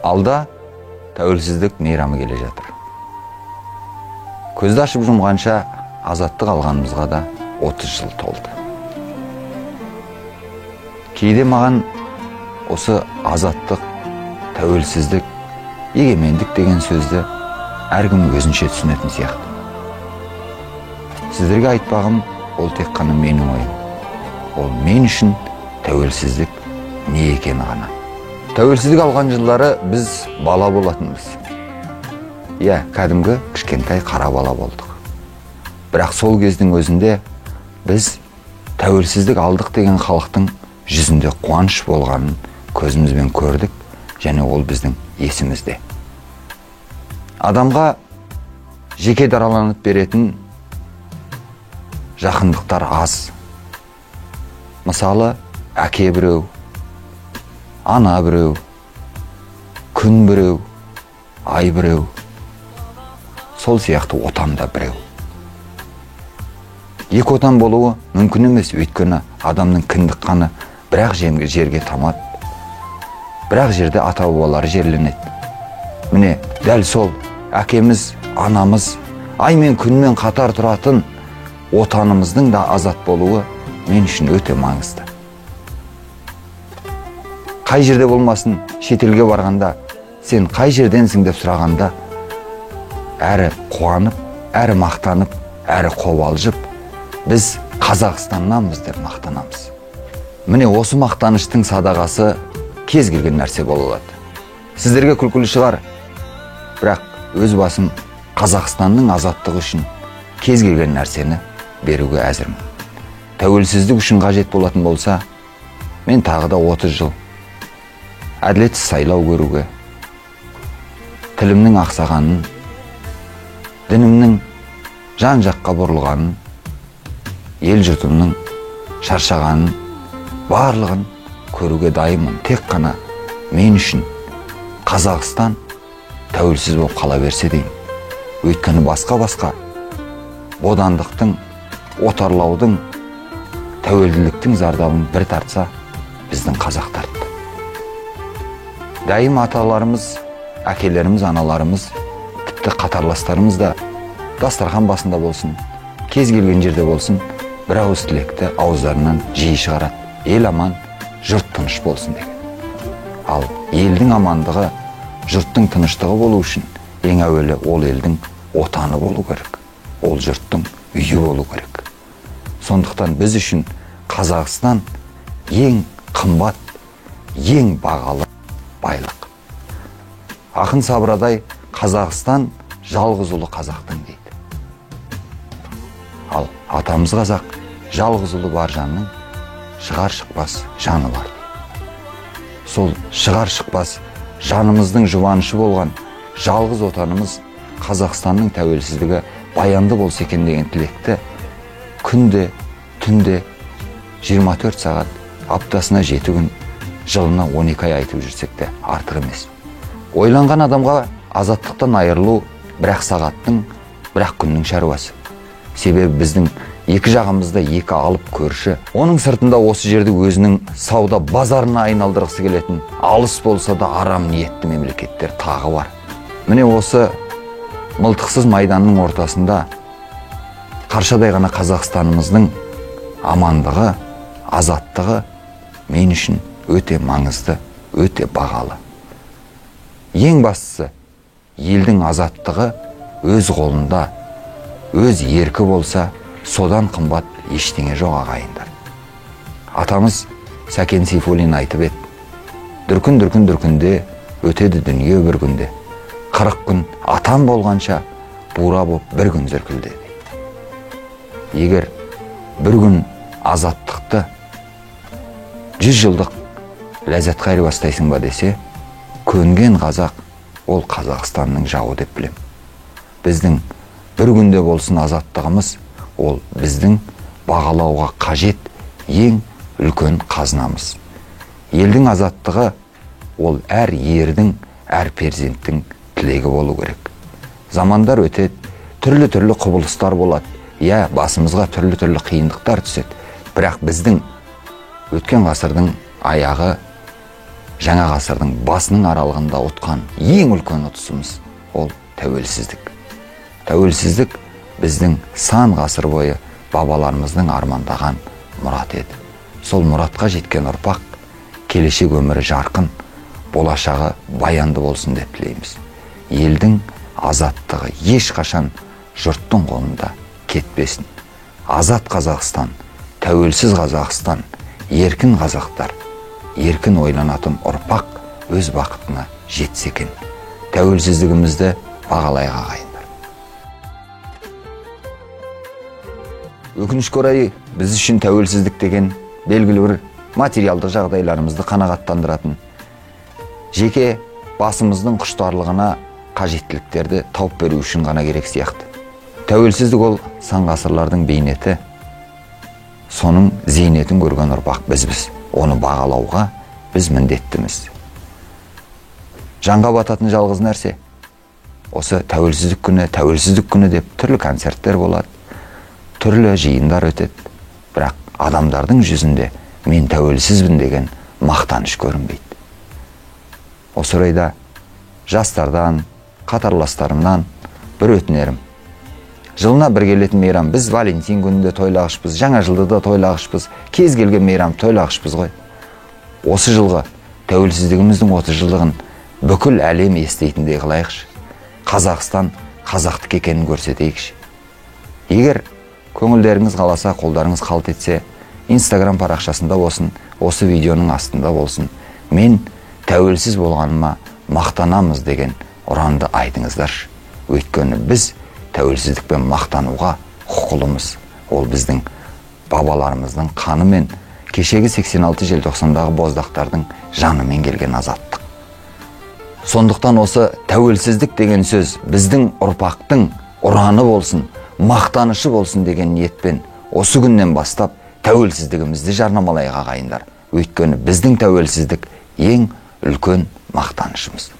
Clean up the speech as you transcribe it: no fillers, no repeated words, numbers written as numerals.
Алда тәуелсіздік мейрамы келе жатыр. Көзді ашып жұмғанша азаттық алғанымызға да 30 жыл толды. Кейде маған осы азаттық, тәуелсіздік, егемендік деген сөзді әркім өзінше түсінетін сияқты. Сіздерге айтпағым, ол тек қана менің ойым. Ол мен үшін тәуелсіздік не екені ғана. Тәуелсіздік алған жылдары біз бала болатынбыз. Кәдімгі кішкентай қара бала болдық. Бірақ сол кездің өзінде біз тәуелсіздік алдық деген халықтың жүзінде қуаныш болғанын көзімізбен көрдік, және ол біздің есімізде. Адамға жеке дараланып беретін жақындықтар аз. Мысалы, әке біреу, ана біреу, күн біреу, ай біреу, сол сияқты отан да біреу. Екі отан болуы мүмкін емес, өйткені адамның кіндік қаны бірақ жерге тамады, бірақ жерде ата-бабалары жерленеді. Міне, дәл сол әкеміз, анамыз, ай мен күнмен қатар тұратын отанымыздың да азат болуы мен үшін өте маңызды. Қай жерде болмасын, шетелге барғанда, сен қай жерденсің деп сұрағанда, әрі қуанып, әрі мақтанып, әрі қобалжып, біз Қазақстаннанбыз деп мақтанамыз. Міне осы мақтаныштың садағасы кез келген нәрсе бола алады. Сіздерге күлкілі шығар, бірақ өз басым Қазақстанның азаттығы үшін кез келген нәрсені беруге әзірмін. Тәуелсіздік үшін қажет болатын болса, мен тағы да 30 жыл әділетсіз сайлау көруге, тілімнің ақсағанын, дінімнің жан-жаққа бұрылғанын, ел жұртымның шаршағанын, барлығын көруге дайынмын. Тек қана мен үшін Қазақстан тәуелсіз болып қала берсе деймін. Өйткені басқа бодандықтың, отарлаудың, тәуелділіктің зардабын бір тартса, біздің қазақ тартты. Дайым аталарымыз, әкелеріміз, аналарымыз, тіпті қатарластарымыз да дастархан басында болсын, кез келген жерде болсын, бір ауыз тілекті ауыздарынан жиі шығарады. Ел аман, жұрт тыныш болсын деген. Ал елдің амандығы, жұрттың тыныштығы болу үшін ең әуелі ол елдің отаны болу керек. Ол жұрттың үйі болу керек. Сондықтан біз үшін Қазақстан ең қымбат, ең бағалы байлық. Ақын Сабырадай Қазақстан жалғыз ұлы қазақтың дейді. Ал атамыз қазақ жалғыз ұлы бар жанның шығар шықпас жаны бар. Сол шығар шықпас жанымыздың жұбанышы болған жалғыз отанымыз Қазақстанның тәуелсіздігі баянды болса екен деген тілекті күнде, түнде 24 сағат, аптасына 7 күн, жылына 12 ай айтып жүрсек те артық емес. Ойланған адамға азаттықтан айырылу бірақ сағаттың, бірақ күннің шаруасы. Себебі біздің екі жағымызда екі алып көрші, оның сыртында осы жерді өзінің сауда базарына айналдырғысы келетін, алыс болса да арам ниетті мемлекеттер тағы бар. Міне осы мылтықсыз майданның ортасында қаршадай ғана Қазақстанымыздың амандығы, азаттығы мен үшін өте маңызды, өте бағалы. Ең бастысы, елдің азаттығы өз қолында, өз еркі болса, содан қымбат ештеңе жоқ ағайындар. Атамыз Сәкен Сейфуллин айтып еді, дүркін-дүркінде өтеді дүние бір күнде. 40 күн атам болғанша бура боп бір күн зіркілде. Егер бір күн азаттықты 100 жылдық ләззатқа айырбастайсың ба десе, көнген қазақ ол Қазақстанның жауы деп білем. Біздің бір күнде болсын азаттығымыз, ол біздің бағалауға қажет ең үлкен қазынамыз. Елдің азаттығы ол әр ердің, әр перзенттің тілегі болу керек. Замандар өтеді, түрлі құбылыстар болады. Басымызға түрлі қиындықтар түседі. Бірақ біздің өткен ғасырдың аяғы жаңа ғасырдың басының аралығында отқан ең үлкен ұтысымыз ол тәуелсіздік. Тәуелсіздік біздің сан ғасыр бойы бабаларымыздың армандаған мұрат еді. Сол мұратқа жеткен ұрпақ келешек өмірі жарқын, болашағы баянды болсын деп тілейміз. Елдің азаттығы ешқашан жұрттың қолында кетпесін. Азат Қазақстан, тәуелсіз Қазақстан, еркін қазақтар, еркін ойланатын ұрпақ өз бақытына жетсе екен. Тәуелсіздігімізді бағалайық ағайындар. Өкінішке орай, біз үшін тәуелсіздік деген белгілі бір материалдық жағдайларымызды қанағаттандыратын, жеке басымыздың құштарлығына қажеттіліктерді тауып беру үшін ғана керек сияқты. Тәуелсіздік ол сан ғасырлардың бейнеті, соның зейнетін көрген ұрпақ бізбіз. Оны бағалауға біз міндеттіміз. Жанға бататын жалғыз нәрсе осы тәуелсіздік күні деп түрлі концерттер болады, түрлі жиындар өтеді. Бірақ адамдардың жүзінде мен тәуелсізбін деген мақтаныш көрінбейді. Осы орайда жастардан, қатарластарымнан бір өтінерім. Жылына бір келетін мейрам, біз Валентин күнінде тойлағышпыз, жаңа жылды да тойлағышпыз, кез келген мейрам тойлағышпыз ғой. Осы жылғы тәуелсіздігіміздің 30 жылдығын бүкіл әлем естейтіндей қылайықшы. Қазақстан қазақтық екенін көрсетейікші. Егер көңілдеріңіз қаласа, қолдарыңыз қалт етсе, Instagram парақшасында болсын, осы видеоның астында болсын, мен тәуелсіз болғаныма мақтанамыз деген ұранды айтыңыздар. Өйткені біз тәуелсіздікпен мақтануға құқылымыз. Ол біздің бабаларымыздың қаны мен кешегі 86 желтоқсандағы боздақтардың жанымен келген азаттық. Сондықтан осы тәуелсіздік деген сөз біздің ұрпақтың ұраны болсын, мақтанышы болсын деген ниетпен осы күннен бастап тәуелсіздігімізді жарнамалайық ағайындар. Өйткені біздің тәуелсіздік ең үлкен мақтанышымыз.